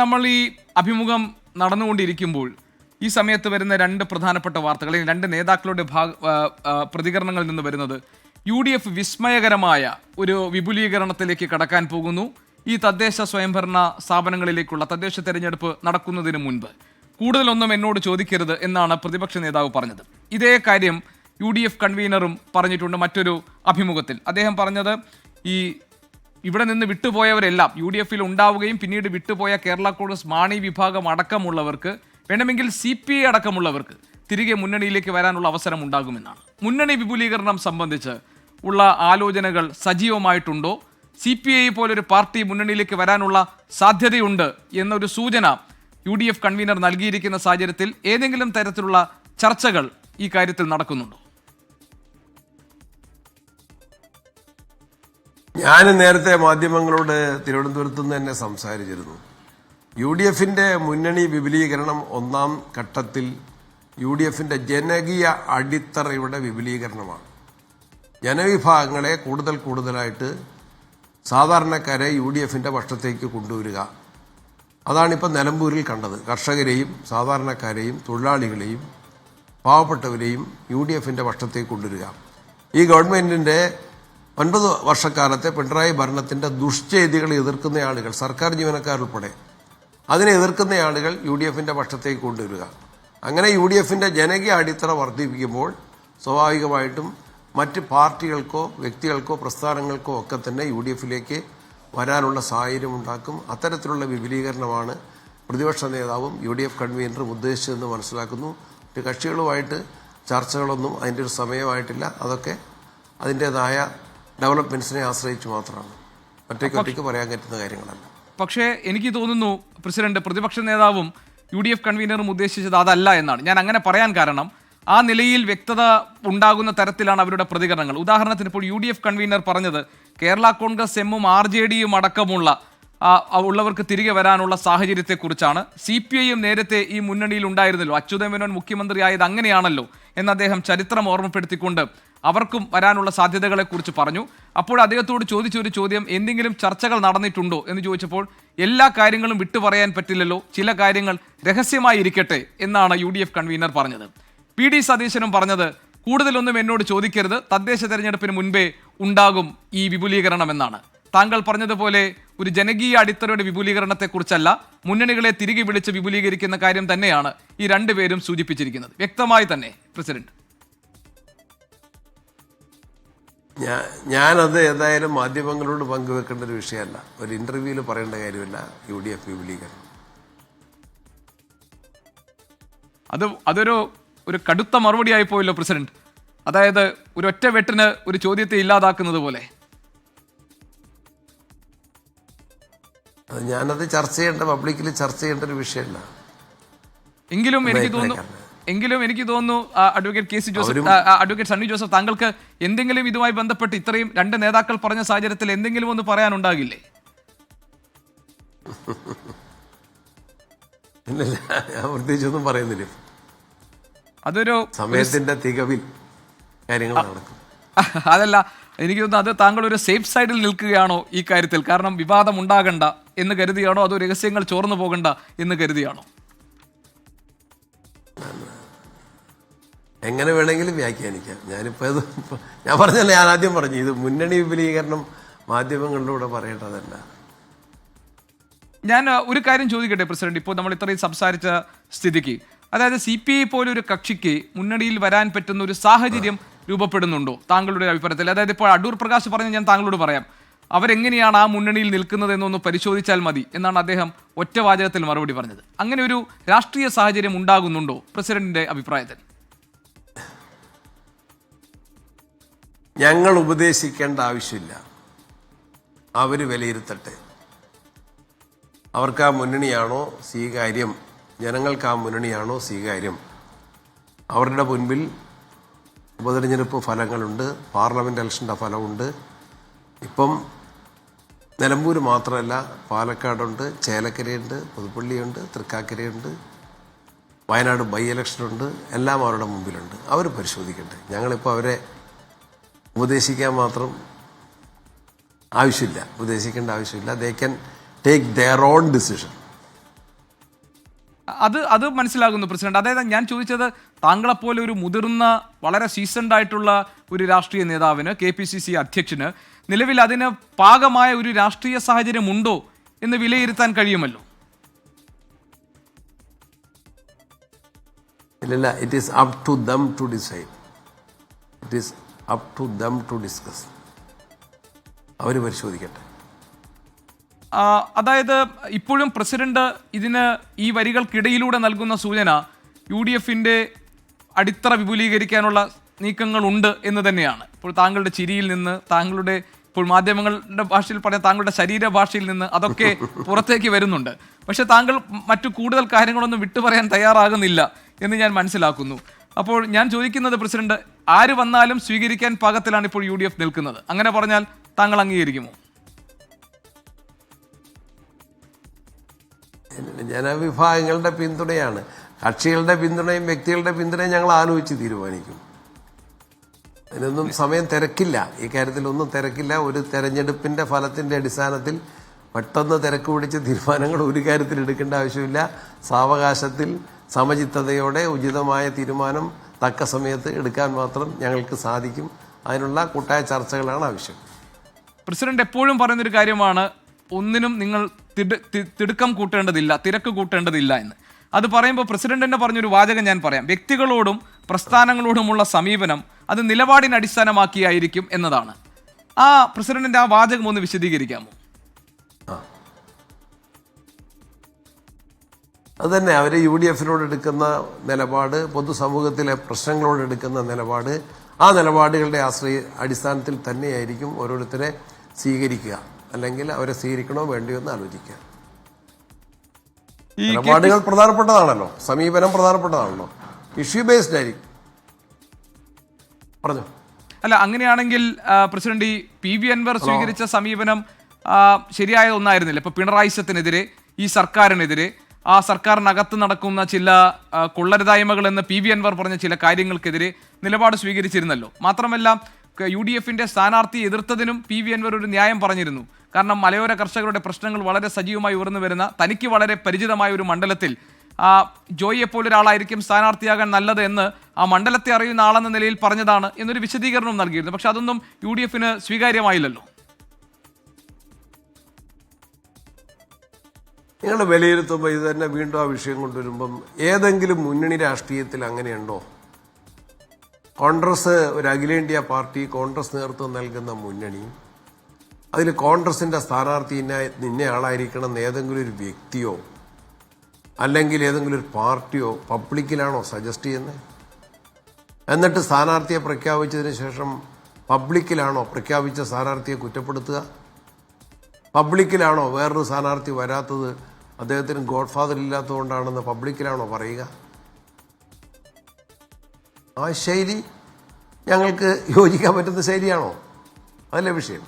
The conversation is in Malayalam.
നമ്മൾ ഈ അഭിമുഖം നടന്നുകൊണ്ടിരിക്കുമ്പോൾ ഈ സമയത്ത് വരുന്ന രണ്ട് പ്രധാനപ്പെട്ട വാർത്തകൾ, രണ്ട് നേതാക്കളുടെ പ്രതികരണങ്ങളിൽ നിന്ന് വരുന്നത് UDF വിസ്മയകരമായ ഒരു വിപുലീകരണത്തിലേക്ക് കടക്കാൻ പോകുന്നു. ഈ തദ്ദേശ സ്വയംഭരണ സ്ഥാപനങ്ങളിലേക്കുള്ള തദ്ദേശ തെരഞ്ഞെടുപ്പ് നടക്കുന്നതിന് മുൻപ് കൂടുതലൊന്നും എന്നോട് ചോദിക്കരുത് എന്നാണ് പ്രതിപക്ഷ നേതാവ് പറഞ്ഞത്. ഇതേ കാര്യം UDF കൺവീനറും പറഞ്ഞിട്ടുണ്ട് മറ്റൊരു അഭിമുഖത്തിൽ. അദ്ദേഹം പറഞ്ഞത് ഇവിടെ നിന്ന് വിട്ടുപോയവരെല്ലാം UDFൽ ഉണ്ടാവുകയും പിന്നീട് വിട്ടുപോയ കേരള കോൺഗ്രസ് മാണി വിഭാഗം അടക്കമുള്ളവർക്ക്, വേണമെങ്കിൽ CPI അടക്കമുള്ളവർക്ക് തിരികെ മുന്നണിയിലേക്ക് വരാനുള്ള അവസരം ഉണ്ടാകുമെന്നാണ്. മുന്നണി വിപുലീകരണം സംബന്ധിച്ച് ഉള്ള ആലോചനകൾ സജീവമായിട്ടുണ്ടോ? CPI പോലൊരു പാർട്ടി മുന്നണിയിലേക്ക് വരാനുള്ള സാധ്യതയുണ്ട് എന്നൊരു സൂചന UDF കൺവീനർ നൽകിയിരിക്കുന്ന സാഹചര്യത്തിൽ ഏതെങ്കിലും തരത്തിലുള്ള ചർച്ചകൾ ഈ കാര്യത്തിൽ നടക്കുന്നുണ്ടോ? ഞാൻ നേരത്തെ മാധ്യമങ്ങളോട് തിരുവനന്തപുരത്ത് നിന്ന് തന്നെ സംസാരിച്ചിരുന്നു. UDFന്റെ മുന്നണി വിപുലീകരണം ഒന്നാം ഘട്ടത്തിൽ UDFന്റെ ജനകീയ അടിത്തറയുടെ വിപുലീകരണമാണ്. ജനവിഭാഗങ്ങളെ കൂടുതലായിട്ട് സാധാരണക്കാരെ UDFന്റെ പക്ഷത്തേക്ക് കൊണ്ടുവരിക. അതാണിപ്പോൾ നിലമ്പൂരിൽ കണ്ടത്. കർഷകരെയും സാധാരണക്കാരെയും തൊഴിലാളികളെയും പാവപ്പെട്ടവരെയും UDFന്റെ പക്ഷത്തേക്ക് കൊണ്ടുവരിക. ഈ ഗവൺമെന്റിന്റെ 9 വർഷക്കാലത്തെ പിണറായി ഭരണത്തിന്റെ ദുഷ്ചെയ്തികളെ എതിർക്കുന്ന ആളുകൾ, സർക്കാർ ജീവനക്കാരുൾപ്പെടെ അതിനെ എതിർക്കുന്ന ആളുകൾ UDFന്റെ പക്ഷത്തേക്ക് കൊണ്ടുവരിക. അങ്ങനെ UDFന്റെ ജനകീയ അടിത്തറ വർദ്ധിപ്പിക്കുമ്പോൾ സ്വാഭാവികമായിട്ടും മറ്റ് പാർട്ടികൾക്കോ വ്യക്തികൾക്കോ പ്രസ്ഥാനങ്ങൾക്കോ ഒക്കെ തന്നെ UDFലേക്ക് വരാനുള്ള സാഹചര്യം ഉണ്ടാക്കും. അത്തരത്തിലുള്ള വിപുലീകരണമാണ് പ്രതിപക്ഷ നേതാവും UDF കൺവീനറും ഉദ്ദേശിച്ചതെന്ന് മനസ്സിലാക്കുന്നു. മറ്റ് കക്ഷികളുമായിട്ട് ചർച്ചകളൊന്നും അതിൻ്റെ ഒരു സമയമായിട്ടില്ല. അതൊക്കെ അതിൻ്റെതായ ഡെവലപ്മെന്റ്സിനെ ആശ്രയിച്ച് മാത്രമാണ്. ഒറ്റയ്ക്ക് പറയാൻ പറ്റുന്ന കാര്യങ്ങളല്ല. പക്ഷേ എനിക്ക് തോന്നുന്നു പ്രസിഡന്റ്, പ്രതിപക്ഷ നേതാവും UDF കൺവീനറും ഉദ്ദേശിച്ചത് അതല്ല എന്നാണ്. ഞാൻ അങ്ങനെ പറയാൻ കാരണം ആ നിലയിൽ വ്യക്തത ഉണ്ടാകുന്ന തരത്തിലാണ് അവരുടെ പ്രതികരണങ്ങൾ. ഉദാഹരണത്തിന് ഇപ്പോൾ UDF കൺവീനർ പറഞ്ഞത് കേരള കോൺഗ്രസ് എമ്മും RJDയും അടക്കമുള്ള ഉള്ളവർക്ക് തിരികെ വരാനുള്ള സാഹചര്യത്തെക്കുറിച്ചാണ്. CPIയും നേരത്തെ ഈ മുന്നണിയിൽ ഉണ്ടായിരുന്നല്ലോ, അച്യുതമേനോൻ മുഖ്യമന്ത്രിയായത് അങ്ങനെയാണല്ലോ എന്ന് അദ്ദേഹം ചരിത്രം ഓർമ്മപ്പെടുത്തിക്കൊണ്ട് അവർക്കും വരാനുള്ള സാധ്യതകളെക്കുറിച്ച് പറഞ്ഞു. അപ്പോൾ അദ്ദേഹത്തോട് ചോദിച്ചൊരു ചോദ്യം, എന്തെങ്കിലും ചർച്ചകൾ നടന്നിട്ടുണ്ടോ എന്ന് ചോദിച്ചപ്പോൾ എല്ലാ കാര്യങ്ങളും വിട്ടുപറയാൻ പറ്റില്ലല്ലോ, ചില കാര്യങ്ങൾ രഹസ്യമായി ഇരിക്കട്ടെ എന്നാണ് UDF കൺവീനർ പറഞ്ഞത്. PD സതീശനും പറഞ്ഞത് കൂടുതലൊന്നും എന്നോട് ചോദിക്കരുത്, തദ്ദേശ തെരഞ്ഞെടുപ്പിന് മുൻപേ ഉണ്ടാകും ഈ വിപുലീകരണം എന്നാണ്. താങ്കൾ പറഞ്ഞതുപോലെ ഒരു ജനകീയ അടിത്തറയുടെ വിപുലീകരണത്തെക്കുറിച്ചല്ല, മുന്നണികളെ തിരികെ വിളിച്ച് വിപുലീകരിക്കുന്ന കാര്യം തന്നെയാണ് ഈ രണ്ടുപേരും സൂചിപ്പിച്ചിരിക്കുന്നത്. വ്യക്തമായി തന്നെ പ്രസിഡന്റ്. ഞാനത് ഏതായാലും മാധ്യമങ്ങളോട് പങ്കുവെക്കേണ്ട ഒരു വിഷയമല്ല, ഒരു ഇന്റർവ്യൂവിൽ പറയേണ്ട കാര്യമല്ല. UDF വിപുലീകരണം അതൊരു കടുത്ത മറുപടി ആയി പോയല്ലോ പ്രസിഡന്റ്. അതായത് ഒരു ഒറ്റ വെട്ടിന് ഒരു ചോദ്യത്തെ ഇല്ലാതാക്കുന്നത് പോലെ. ഞാനത് ചർച്ച ചെയ്യേണ്ട, പബ്ലിക്കിൽ ചർച്ച ചെയ്യേണ്ട ഒരു വിഷയമല്ല. എങ്കിലും എനിക്ക് തോന്നുന്നു advocate KC Joseph, advocate Sunny Joseph, താങ്കൾക്ക് എന്തെങ്കിലും ഇതുമായി ബന്ധപ്പെട്ട് ഇത്രയും രണ്ട് നേതാക്കൾ പറഞ്ഞ സാഹചര്യത്തിൽ എന്തെങ്കിലും ഒന്ന് പറയാനുണ്ടാകില്ലേ? ഇല്ല, ഞാൻ പ്രത്യേകിച്ചൊന്നും പറയുന്നില്ല. അതൊരു സമയത്തിന്റെ തികവിൽ കാര്യങ്ങൾ നടക്കും. അതല്ല, എനിക്ക് തോന്നുന്നു അത് താങ്കൾ ഒരു സേഫ് സൈഡിൽ നിൽക്കുകയാണോ ഈ കാര്യത്തിൽ? കാരണം വിവാദം ഉണ്ടാകണ്ട എന്ന് കരുതിയാണോ, അതോ രഹസ്യങ്ങൾ ചോർന്നു പോകണ്ട എന്ന് കരുതിയാണോ? എങ്ങനെ വേണമെങ്കിലും വ്യാഖ്യാനിക്കാം. ഞാൻ പറഞ്ഞല്ലേ, ഞാൻ ആദ്യം പറഞ്ഞു, ഇത് മുന്നണി വിപുലീകരണം മാധ്യമങ്ങളിലൂടെ പറയേണ്ടതല്ല. ഞാൻ ഒരു കാര്യം ചോദിക്കട്ടെ പ്രസിഡന്റ്, ഇപ്പോൾ നമ്മൾ ഇത്രയും സംസാരിച്ച സ്ഥിതിക്ക്, അതായത് CPI പോലൊരു കക്ഷിക്ക് മുന്നണിയിൽ വരാൻ പറ്റുന്ന ഒരു സാഹചര്യം രൂപപ്പെടുന്നുണ്ടോ താങ്കളുടെ അഭിപ്രായത്തിൽ? അതായത് ഇപ്പോൾ അടൂർ പ്രകാശ് പറഞ്ഞ് ഞാൻ താങ്കളോട് പറയാം, അവരെങ്ങനെയാണ് ആ മുന്നണിയിൽ നിൽക്കുന്നത് എന്നൊന്ന് പരിശോധിച്ചാൽ മതി എന്നാണ് അദ്ദേഹം ഒറ്റവാചകത്തിൽ മറുപടി പറഞ്ഞത്. അങ്ങനെ ഒരു രാഷ്ട്രീയ സാഹചര്യം ഉണ്ടാകുന്നുണ്ടോ പ്രസിഡന്റിന്റെ അഭിപ്രായത്തിൽ? ഞങ്ങൾ ഉപദേശിക്കേണ്ട ആവശ്യമില്ല, അവർ വിലയിരുത്തട്ടെ. അവർക്ക് ആ മുന്നണിയാണോ സ്വീകാര്യം, ജനങ്ങൾക്ക് ആ മുന്നണിയാണോ സ്വീകാര്യം? അവരുടെ മുൻപിൽ ഉപതെരഞ്ഞെടുപ്പ് ഫലങ്ങളുണ്ട്, പാർലമെന്റ് ഇലക്ഷൻ്റെ ഫലമുണ്ട്. ഇപ്പം നിലമ്പൂർ മാത്രമല്ല, പാലക്കാടുണ്ട്, ചേലക്കരയുണ്ട്, പുതുപ്പള്ളിയുണ്ട്, തൃക്കാക്കരയുണ്ട്, വയനാട് ബൈ ഇലക്ഷനുണ്ട്. എല്ലാം അവരുടെ മുമ്പിലുണ്ട്. അവർ പരിശോധിക്കട്ടെ. ഞങ്ങളിപ്പോൾ അവരെ ഉപദേശിക്കാൻ മാത്രം ആവശ്യമില്ല, ഉപദേശിക്കേണ്ട ആവശ്യമില്ല. They can take their own decision. അത് മനസ്സിലാകുന്നു പ്രസിഡന്റ്. അതായത് ഞാൻ ചോദിച്ചത്, താങ്കളെപ്പോലെ ഒരു മുതിർന്ന വളരെ സീസൺഡ് ആയിട്ടുള്ള ഒരു രാഷ്ട്രീയ നേതാവിന്, KPCC അധ്യക്ഷന് നിലവിൽ അതിന് പാകമായ ഒരു രാഷ്ട്രീയ സാഹചര്യം ഉണ്ടോ എന്ന് വിലയിരുത്താൻ കഴിയുമല്ലോ. ഇല്ല, it is up to them to decide. It is up to them to discuss. അവർ പരിശോധിക്കട്ടെ. അതായത് ഇപ്പോഴും പ്രസിഡന്റ് ഇതിന് ഈ വരികൾക്കിടയിലൂടെ നൽകുന്ന സൂചന UDFന്റെ അടിത്തറ വിപുലീകരിക്കാനുള്ള നീക്കങ്ങളുണ്ട് എന്ന് തന്നെയാണ്. ഇപ്പോൾ താങ്കളുടെ ചിരിയിൽ നിന്ന്, താങ്കളുടെ ഇപ്പോൾ മാധ്യമങ്ങളുടെ ഭാഷയിൽ പറഞ്ഞ താങ്കളുടെ ശരീരഭാഷയിൽ നിന്ന് അതൊക്കെ പുറത്തേക്ക് വരുന്നുണ്ട്. പക്ഷെ താങ്കൾ മറ്റു കൂടുതൽ കാര്യങ്ങളൊന്നും വിട്ടുപറയാൻ തയ്യാറാകുന്നില്ല എന്ന് ഞാൻ മനസ്സിലാക്കുന്നു. അപ്പോൾ ഞാൻ ചോദിക്കുന്നത് പ്രസിഡന്റ്, ആര് വന്നാലും സ്വീകരിക്കാൻ പാകത്തിലാണ് ഇപ്പോൾ UDF നിൽക്കുന്നത്. അങ്ങനെ പറഞ്ഞാൽ താങ്കൾ അംഗീകരിക്കുമോ? ജനവിഭാഗങ്ങളുടെ പിന്തുണയാണ്. കക്ഷികളുടെ പിന്തുണയും വ്യക്തികളുടെ പിന്തുണയും ഞങ്ങൾ ആലോചിച്ച് തീരുമാനിക്കും. അതിനൊന്നും സമയം തിരക്കില്ല, ഈ കാര്യത്തിലൊന്നും തിരക്കില്ല. ഒരു തെരഞ്ഞെടുപ്പിന്റെ ഫലത്തിന്റെ അടിസ്ഥാനത്തിൽ പെട്ടെന്ന് തിരക്ക് പിടിച്ച തീരുമാനങ്ങൾ ഒരു കാര്യത്തിൽ എടുക്കേണ്ട ആവശ്യമില്ല. സാവകാശത്തിൽ സമചിത്തതയോടെ ഉചിതമായ തീരുമാനം തക്ക സമയത്ത് എടുക്കാൻ മാത്രം ഞങ്ങൾക്ക് സാധിക്കും. അതിനുള്ള കൂട്ടായ ചർച്ചകളാണ് ആവശ്യം. പ്രസിഡന്റ് എപ്പോഴും പറയുന്നൊരു കാര്യമാണ്, ഒന്നിനും നിങ്ങൾ തിടുക്കം കൂട്ടേണ്ടതില്ല, തിരക്ക് കൂട്ടേണ്ടതില്ല എന്ന്. അത് പറയുമ്പോൾ പ്രസിഡന്റിന്റെ പറഞ്ഞൊരു വാചകം ഞാൻ പറയാം. വ്യക്തികളോടും പ്രസ്ഥാനങ്ങളോടുമുള്ള സമീപനം അത് നിലപാടിനെ അടിസ്ഥാനമാക്കിയായിരിക്കും എന്നതാണ്. ആ പ്രസിഡന്റിന്റെ ആ വാചകം ഒന്ന് വിശദീകരിക്കാമോ? അത് തന്നെ, അവർ UDFനോട് എടുക്കുന്ന നിലപാട്, പൊതുസമൂഹത്തിലെ പ്രശ്നങ്ങളോട് എടുക്കുന്ന നിലപാട്, ആ നിലപാടുകളുടെ അടിസ്ഥാനത്തിൽ തന്നെയായിരിക്കും ഓരോരുത്തരെ സ്വീകരിക്കുക. അല്ലെങ്കിൽ അവരെ സ്വീകരിക്കണോ വേണ്ടിയോ എന്ന് ആലോചിക്കുക. നിലപാടുകൾ പ്രധാനപ്പെട്ടതാണല്ലോ, സമീപനം പ്രധാനപ്പെട്ടതാണല്ലോ, ഇഷ്യൂ ബേസ്ഡ് ആയിരിക്കും. പറഞ്ഞു. അല്ല, അങ്ങനെയാണെങ്കിൽ പ്രസിഡന്റ്, ഈ PV അൻവർ സ്വീകരിച്ച സമീപനം ശരിയായ ഒന്നായിരുന്നില്ല. ഇപ്പൊ പിണറായി സത്തിനെതിരെ, ഈ സർക്കാരിനെതിരെ, ആ സർക്കാരിനകത്ത് നടക്കുന്ന ചില കൊള്ളരുതായ്മകൾ എന്ന് PV അൻവർ പറഞ്ഞ ചില കാര്യങ്ങൾക്കെതിരെ നിലപാട് സ്വീകരിച്ചിരുന്നല്ലോ. മാത്രമല്ല UDFന്റെ സ്ഥാനാർത്ഥിയെ എതിർത്തതിനും PV അൻവർ ഒരു ന്യായം പറഞ്ഞിരുന്നു. കാരണം മലയോര കർഷകരുടെ പ്രശ്നങ്ങൾ വളരെ സജീവമായി ഉയർന്നു വരുന്ന, തനിക്ക് വളരെ പരിചിതമായ ഒരു മണ്ഡലത്തിൽ ജോയിയെ പോലൊരാളായിരിക്കും സ്ഥാനാർത്ഥിയാകാൻ നല്ലത് എന്ന് ആ മണ്ഡലത്തെ അറിയുന്ന ആളെന്ന നിലയിൽ പറഞ്ഞതാണ് എന്നൊരു വിശദീകരണം നൽകിയിരുന്നു. പക്ഷെ അതൊന്നും UDFന് സ്വീകാര്യമായില്ലല്ലോ. നിങ്ങൾ വിലയിരുത്തുമ്പോൾ ഇത് തന്നെ വീണ്ടും ആ വിഷയം കൊണ്ടുവരുമ്പം ഏതെങ്കിലും മുന്നണി രാഷ്ട്രീയത്തിൽ അങ്ങനെയുണ്ടോ? കോൺഗ്രസ് ഒരു അഖിലേന്ത്യാ പാർട്ടി, കോൺഗ്രസ് നേതൃത്വം നൽകുന്ന മുന്നണി, അതിൽ കോൺഗ്രസിന്റെ സ്ഥാനാർത്ഥി ഇന്ന ആളായിരിക്കണം എന്ന് ഏതെങ്കിലും ഒരു വ്യക്തിയോ അല്ലെങ്കിൽ ഏതെങ്കിലും ഒരു പാർട്ടിയോ പബ്ലിക്കിലാണോ സജസ്റ്റ് ചെയ്യുന്നത്? എന്നിട്ട് സ്ഥാനാർത്ഥിയെ പ്രഖ്യാപിച്ചതിന് ശേഷം പബ്ലിക്കിലാണോ പ്രഖ്യാപിച്ച സ്ഥാനാർത്ഥിയെ കുറ്റപ്പെടുത്തുക? പബ്ലിക്കിലാണോ വേറൊരു സ്ഥാനാർത്ഥി വരാത്തത് അദ്ദേഹത്തിന് ഗോഡ് ഫാദർ ഇല്ലാത്തതുകൊണ്ടാണെന്ന് പബ്ലിക്കിലാണോ പറയുക? ആ ശൈലി ഞങ്ങൾക്ക് യോജിക്കാൻ പറ്റുന്ന ശൈലിയാണോ? അതല്ലേ വിഷയം.